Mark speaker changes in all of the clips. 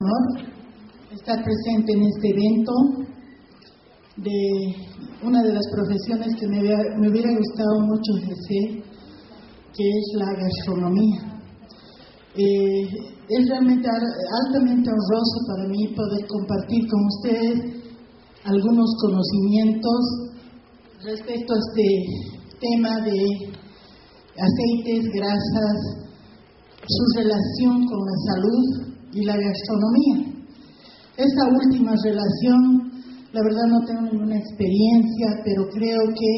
Speaker 1: honor estar presente en este evento de una de las profesiones que me hubiera gustado mucho ejercer, que es la gastronomía. Es realmente altamente honroso para mí poder compartir con ustedes algunos conocimientos respecto a este tema de aceites, grasas, su relación con la salud y la gastronomía. Esta última relación, la verdad no tengo ninguna experiencia, pero creo que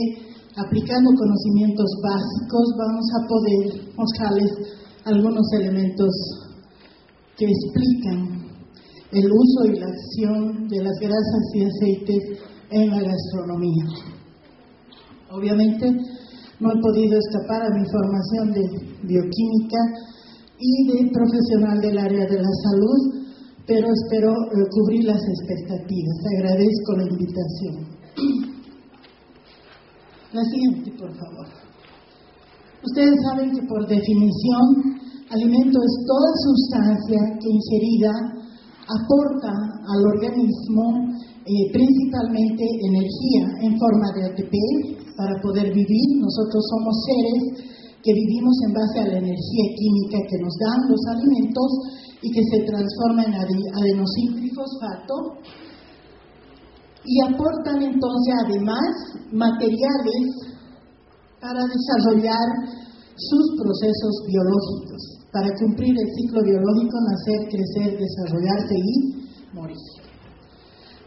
Speaker 1: aplicando conocimientos básicos vamos a poder mostrarles algunos elementos que explican el uso y la acción de las grasas y aceites en la gastronomía. Obviamente no he podido escapar a mi formación de bioquímica y de profesional del área de la salud, pero espero cubrir las expectativas. Agradezco la invitación. La siguiente, por favor. Ustedes saben que por definición, alimento es toda sustancia que ingerida aporta al organismo principalmente energía en forma de ATP para poder vivir. Nosotros somos seres que vivimos en base a la energía química que nos dan los alimentos y que se transforma en adenosíntrifosfato y aportan entonces además materiales para desarrollar sus procesos biológicos, para cumplir el ciclo biológico, nacer, crecer, desarrollarse y morir.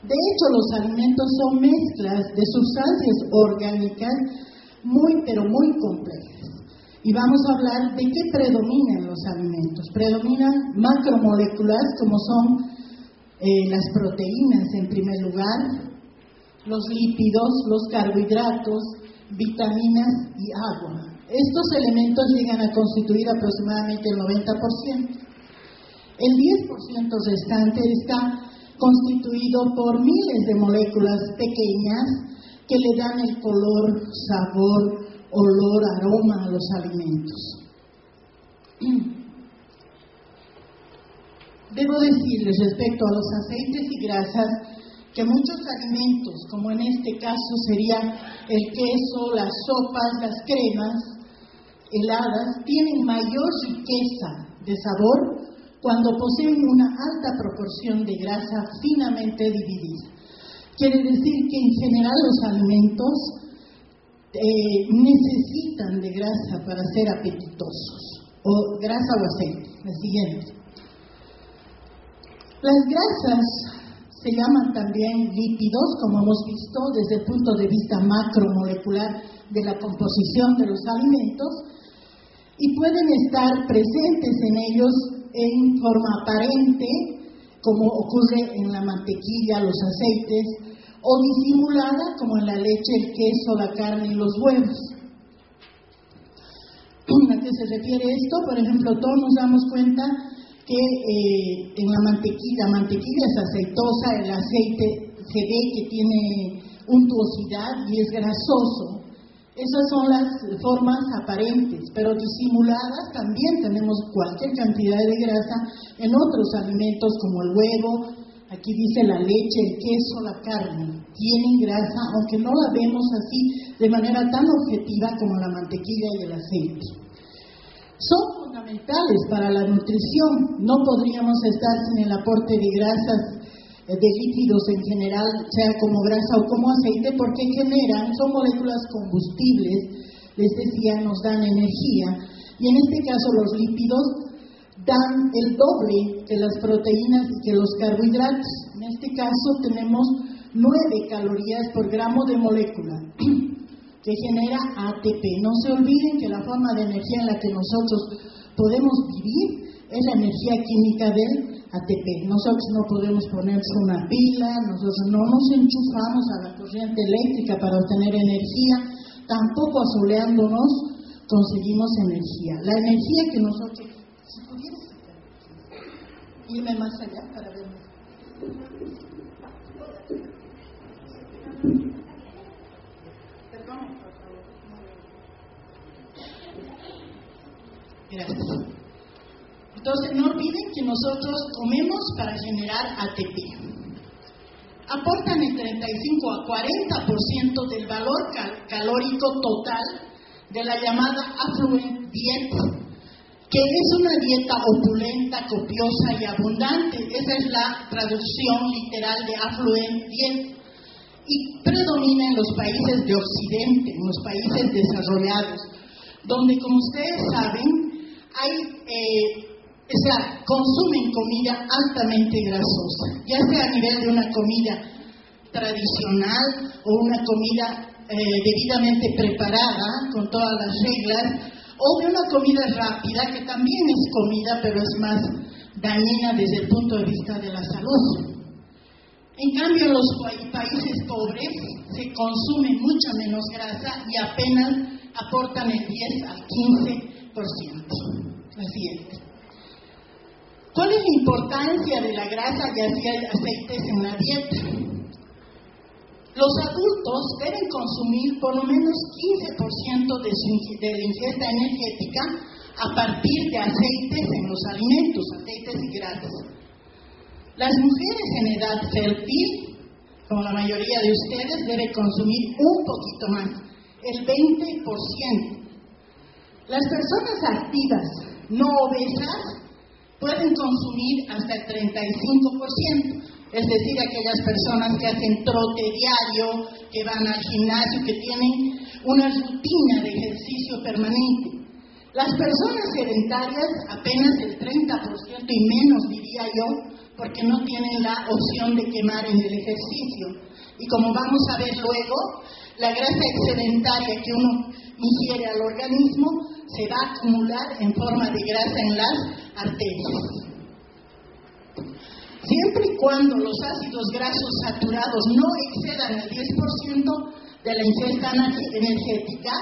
Speaker 1: De hecho, los alimentos son mezclas de sustancias orgánicas pero muy complejas. Y vamos a hablar de qué predominan los alimentos. Predominan macromoléculas, como son las proteínas en primer lugar, los lípidos, los carbohidratos, vitaminas y agua. Estos elementos llegan a constituir aproximadamente el 90%. El 10% restante está constituido por miles de moléculas pequeñas que le dan el color, sabor, olor, aroma a los alimentos. Debo decirles respecto a los aceites y grasas que muchos alimentos, como en este caso sería el queso, las sopas, las cremas heladas, tienen mayor riqueza de sabor cuando poseen una alta proporción de grasa finamente dividida. Quiere decir que en general los alimentos necesitan de grasa para ser apetitosos, o grasa o aceite. La siguiente. Las grasas se llaman también lípidos, como hemos visto desde el punto de vista macromolecular de la composición de los alimentos, y pueden estar presentes en ellos en forma aparente, como ocurre en la mantequilla, los aceites, o disimulada, como en la leche, el queso, la carne y los huevos. ¿A qué se refiere esto? Por ejemplo, todos nos damos cuenta que en la mantequilla es aceitosa, el aceite se ve que tiene untuosidad y es grasoso. Esas son las formas aparentes, pero disimuladas también tenemos cualquier cantidad de grasa en otros alimentos como el huevo. Aquí dice la leche, el queso, la carne, tienen grasa, aunque no la vemos así de manera tan objetiva como la mantequilla y el aceite. Son fundamentales para la nutrición. No podríamos estar sin el aporte de grasas, de lípidos en general, sea como grasa o como aceite, porque son moléculas combustibles, les decía, nos dan energía, y en este caso los lípidos dan el doble que las proteínas y que los carbohidratos. En este caso tenemos 9 calorías por gramo de molécula que genera ATP. No se olviden que la forma de energía en la que nosotros podemos vivir es la energía química del ATP. Nosotros no podemos ponerse una pila, nosotros no nos enchufamos a la corriente eléctrica para obtener energía, tampoco asoleándonos conseguimos energía. La energía que nosotros, si pudiera irme más allá para ver. Perdón, por favor. Gracias. Entonces no olviden que nosotros comemos para generar ATP. Aportan el 35 a 40% del valor calórico total de la llamada affluent diet, que es una dieta opulenta, copiosa y abundante. Esa es la traducción literal de affluent diet. Y predomina en los países de Occidente, en los países desarrollados, donde, como ustedes saben, consumen comida altamente grasosa, ya sea a nivel de una comida tradicional o una comida debidamente preparada, con todas las reglas, o de una comida rápida, que también es comida, pero es más dañina desde el punto de vista de la salud. En cambio, en los países pobres se consume mucha menos grasa y apenas aportan el 10 al 15%. La siguiente. ¿Cuál es la importancia de la grasa y aceites en la dieta? Los adultos deben consumir por lo menos 15% de la ingesta energética a partir de aceites en los alimentos, aceites y grasas. Las mujeres en edad fértil, como la mayoría de ustedes, deben consumir un poquito más, el 20%. Las personas activas, no obesas, pueden consumir hasta el 35%, es decir, aquellas personas que hacen trote diario, que van al gimnasio, que tienen una rutina de ejercicio permanente. Las personas sedentarias, apenas el 30% y menos, diría yo, porque no tienen la opción de quemar en el ejercicio. Y como vamos a ver luego, la grasa excedentaria que uno ingiere al organismo se va a acumular en forma de grasa en las arterias. Siempre y cuando los ácidos grasos saturados no excedan el 10% de la ingesta energética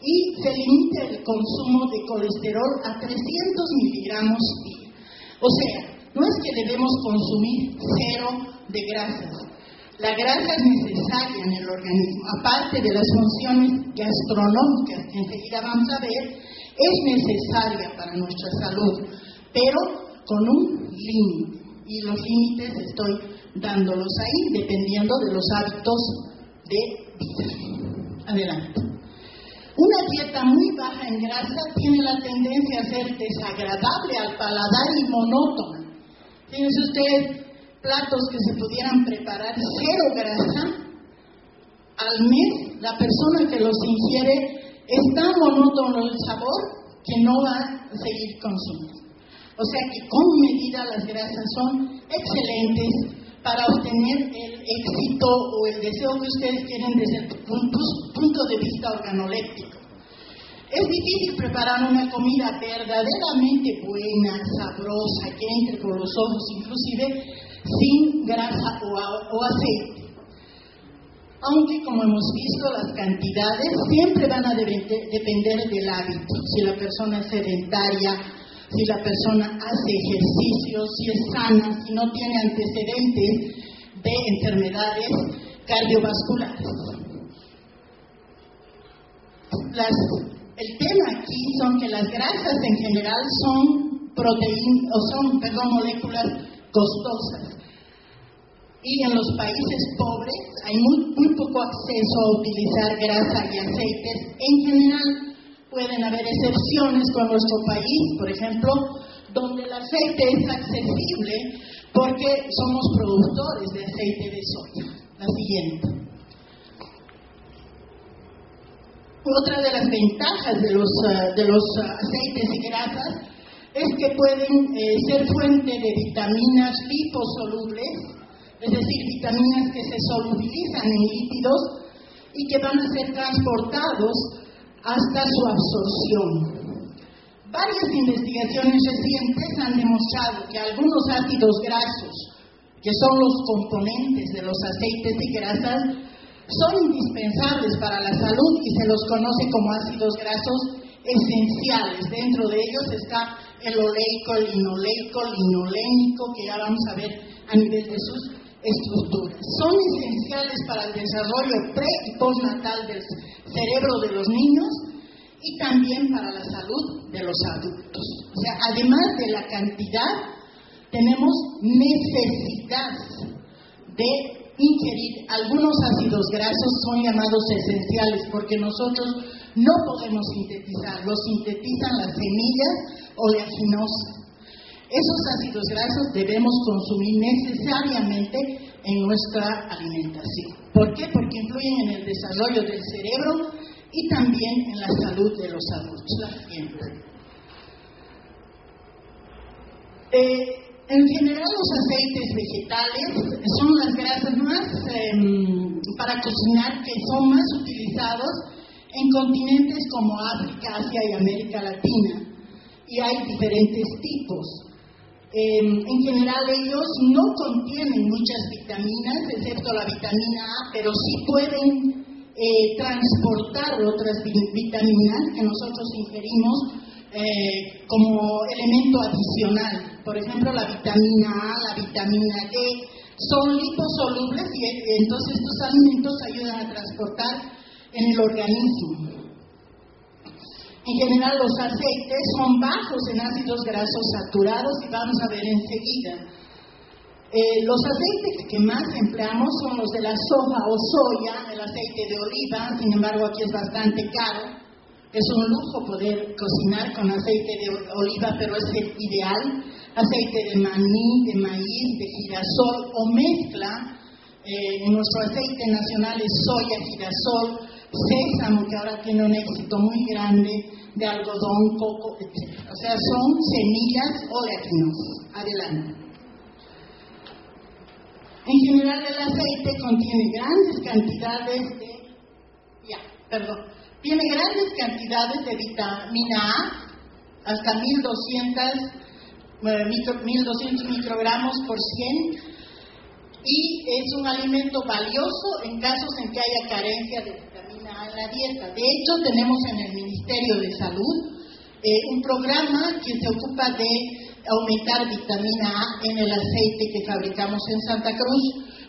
Speaker 1: y se limite el consumo de colesterol a 300 miligramos día. O sea, no es que debemos consumir cero de grasas. La grasa es necesaria en el organismo, aparte de las funciones gastronómicas que enseguida vamos a ver, es necesaria para nuestra salud, pero con un límite. Y los límites estoy dándolos ahí, dependiendo de los hábitos de vida. Adelante. Una dieta muy baja en grasa tiene la tendencia a ser desagradable al paladar y monótona. Fíjense ustedes, platos que se pudieran preparar cero grasa, al mes la persona que los ingiere es tan monótono el sabor que no va a seguir consumiendo. O sea que con medida las grasas son excelentes para obtener el éxito o el deseo que ustedes quieren desde el punto de vista organoléptico. Es difícil preparar una comida verdaderamente buena, sabrosa, que entre por los ojos, inclusive sin grasa o aceite. Aunque, como hemos visto, las cantidades siempre van a depender del hábito. Si la persona es sedentaria, si la persona hace ejercicio, si es sana, si no tiene antecedentes de enfermedades cardiovasculares. El tema aquí son que las grasas en general son moléculas costosas. Y en los países pobres hay muy poco acceso a utilizar grasa y aceites. En general pueden haber excepciones con nuestro país, por ejemplo, donde el aceite es accesible porque somos productores de aceite de soya. La siguiente. Otra de las ventajas de los aceites y grasas es que pueden ser fuente de vitaminas liposolubles, es decir, vitaminas que se solubilizan en lípidos y que van a ser transportados hasta su absorción. Varias investigaciones recientes han demostrado que algunos ácidos grasos, que son los componentes de los aceites y grasas, son indispensables para la salud y se los conoce como ácidos grasos esenciales. Dentro de ellos está el oleico, el linoleico, el linolénico, que ya vamos a ver a nivel de sus estructuras. Son esenciales para el desarrollo pre y postnatal del cerebro de los niños y también para la salud de los adultos. O sea, además de la cantidad, tenemos necesidad de ingerir algunos ácidos grasos, son llamados esenciales, porque nosotros no podemos sintetizar, los sintetizan las semillas oleaginosas. Esos ácidos grasos debemos consumir necesariamente en nuestra alimentación. ¿Por qué? Porque influyen en el desarrollo del cerebro y también en la salud de los adultos. La siguiente. En general, los aceites vegetales son las grasas más para cocinar que son más utilizados en continentes como África, Asia y América Latina. Y hay diferentes tipos. En general, ellos no contienen muchas vitaminas, excepto la vitamina A, pero sí pueden transportar otras vitaminas que nosotros ingerimos como elemento adicional. Por ejemplo, la vitamina A, la vitamina D, son liposolubles y entonces estos alimentos ayudan a transportar en el organismo. En general, los aceites son bajos en ácidos grasos saturados y vamos a ver enseguida. Los aceites que más empleamos son los de la soja o soya, el aceite de oliva, sin embargo aquí es bastante caro. Es un lujo poder cocinar con aceite de oliva, pero es el ideal. Aceite de maní, de maíz, de girasol o mezcla. Nuestro aceite nacional es soya, girasol, sésamo, que ahora tiene un éxito muy grande, de algodón, coco, etc. O sea, son semillas oleaginosas. Adelante. En general, el aceite contiene grandes cantidades tiene grandes cantidades de vitamina A, hasta 1200 microgramos por 100, y es un alimento valioso en casos en que haya carencia de vitamina A en la dieta. De hecho, tenemos en el Ministerio de Salud un programa que se ocupa de aumentar vitamina A en el aceite que fabricamos en Santa Cruz.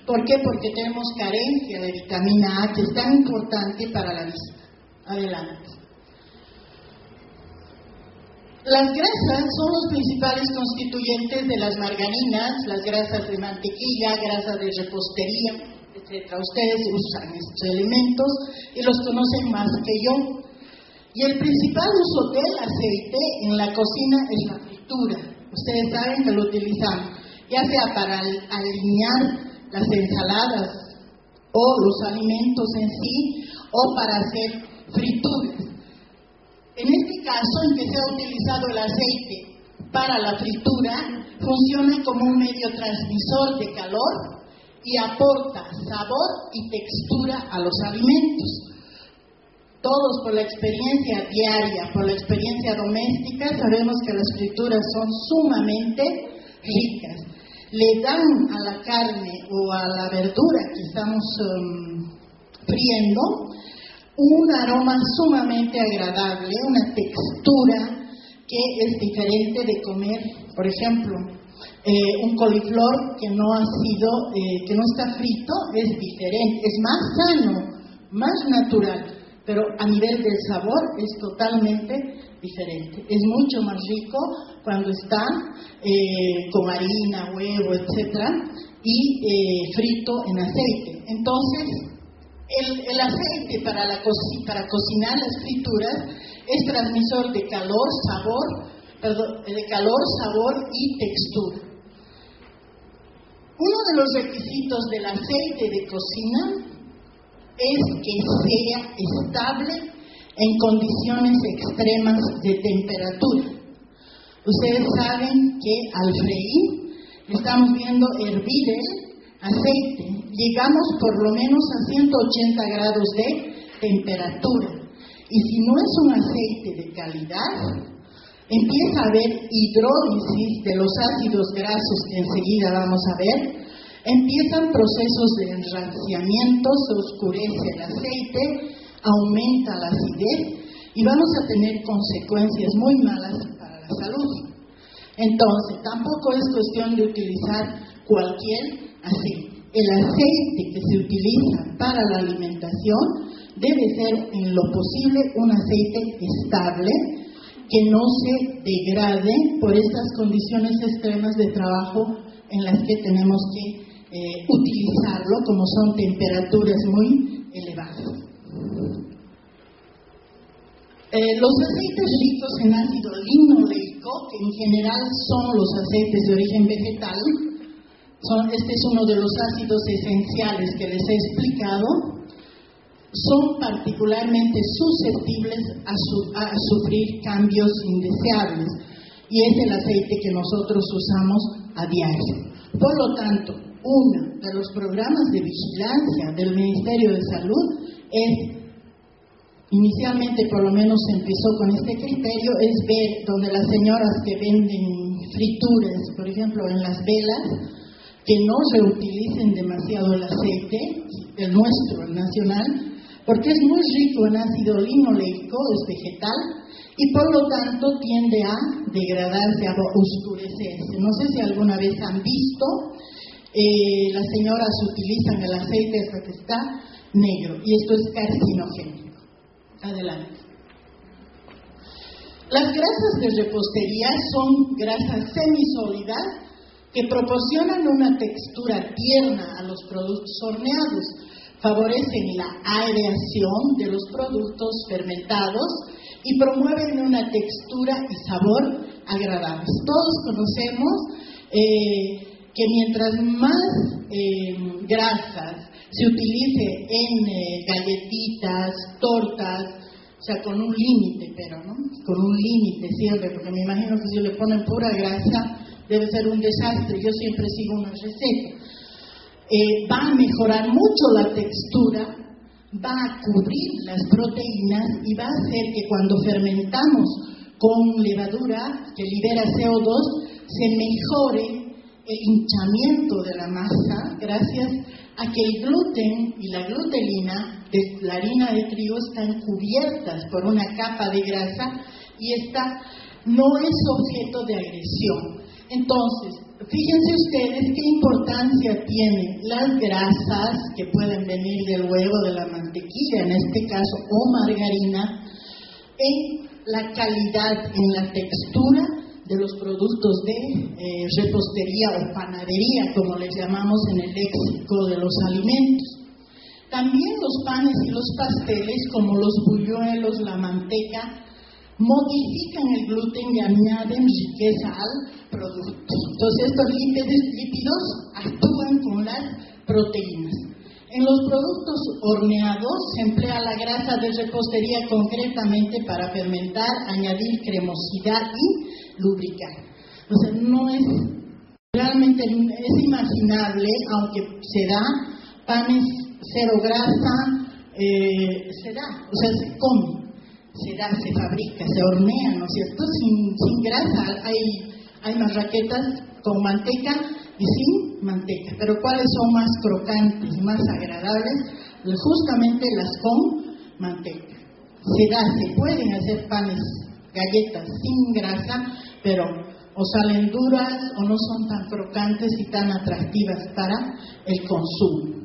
Speaker 1: ¿Por qué? Porque tenemos carencia de vitamina A, que es tan importante para la vista. Adelante. Las grasas son los principales constituyentes de las margarinas, las grasas de mantequilla, grasas de repostería, etc. Ustedes usan estos elementos y los conocen más que yo. Y el principal uso del aceite en la cocina es la fritura. Ustedes saben que lo utilizan ya sea para aliñar las ensaladas o los alimentos en sí, o para hacer frituras. En este caso, en que se ha utilizado el aceite para la fritura, funciona como un medio transmisor de calor y aporta sabor y textura a los alimentos. Todos, por la experiencia diaria, por la experiencia doméstica, sabemos que las frituras son sumamente ricas. Le dan a la carne o a la verdura que estamos friendo un aroma sumamente agradable, una textura que es diferente de comer, por ejemplo, un coliflor que no ha sido, que no está frito, es diferente, es más sano, más natural, pero a nivel del sabor es totalmente diferente. Es mucho más rico cuando está con harina, huevo, etcétera, y frito en aceite. Entonces, el aceite para cocinar las frituras es transmisor de calor, sabor y textura. Uno de los requisitos del aceite de cocina es que sea estable en condiciones extremas de temperatura. Ustedes saben que al freír estamos viendo hervir el aceite. Llegamos por lo menos a 180 grados de temperatura. Y si no es un aceite de calidad, empieza a haber hidrólisis de los ácidos grasos que enseguida vamos a ver. Empiezan procesos de enranciamiento, se oscurece el aceite, aumenta la acidez y vamos a tener consecuencias muy malas para la salud. Entonces, tampoco es cuestión de utilizar cualquier aceite. el aceite que se utiliza para la alimentación debe ser en lo posible un aceite estable, que no se degrade por estas condiciones extremas de trabajo en las que tenemos que utilizarlo, como son temperaturas muy elevadas. Los aceites ricos en ácido linoleico, que en general son los aceites de origen vegetal, este es uno de los ácidos esenciales que les he explicado, son particularmente susceptibles a sufrir cambios indeseables, y es el aceite que nosotros usamos a diario. Por lo tanto, uno de los programas de vigilancia del Ministerio de Salud es, inicialmente por lo menos se empezó con este criterio, es ver donde las señoras que venden frituras, por ejemplo en las velas, que no reutilicen demasiado el aceite, el nuestro, el nacional, porque es muy rico en ácido linoleico, es vegetal, y por lo tanto tiende a degradarse, a oscurecerse. No sé si alguna vez han visto, las señoras utilizan el aceite hasta que está negro, y esto es carcinogénico. Adelante. Las grasas de repostería son grasas semisólidas que proporcionan una textura tierna a los productos horneados, favorecen la aireación de los productos fermentados y promueven una textura y sabor agradables. Todos conocemos que mientras más grasas se utilice en galletitas, tortas, o sea, con un límite, pero ¿no? Con un límite siempre, porque me imagino que si le ponen pura grasa debe ser un desastre. Yo siempre sigo una receta. Va a mejorar mucho la textura, va a cubrir las proteínas y va a hacer que cuando fermentamos con levadura que libera CO2 se mejore el hinchamiento de la masa gracias a que el gluten y la glutelina de la harina de trigo están cubiertas por una capa de grasa y esta no es objeto de agresión. Entonces, fíjense ustedes qué importancia tienen las grasas que pueden venir del huevo, de la mantequilla en este caso, o margarina, en la calidad, en la textura de los productos de repostería o panadería, como les llamamos en el léxico de los alimentos. También los panes y los pasteles, como los buñuelos, la manteca, modifican el gluten y añaden riqueza al producto. Entonces estos lípidos actúan con las proteínas. En los productos horneados se emplea la grasa de repostería concretamente para fermentar, añadir cremosidad y lubricar. O sea, no es, realmente es imaginable, aunque se da, panes cero grasa, se da, o sea, se come. Se da, se fabrica, se hornea, ¿no es cierto? Sin grasa. Hay marraquetas con manteca y sin manteca. Pero ¿cuáles son más crocantes, más agradables? Justamente las con manteca. Se pueden hacer panes, galletas sin grasa, pero o salen duras o no son tan crocantes y tan atractivas para el consumo.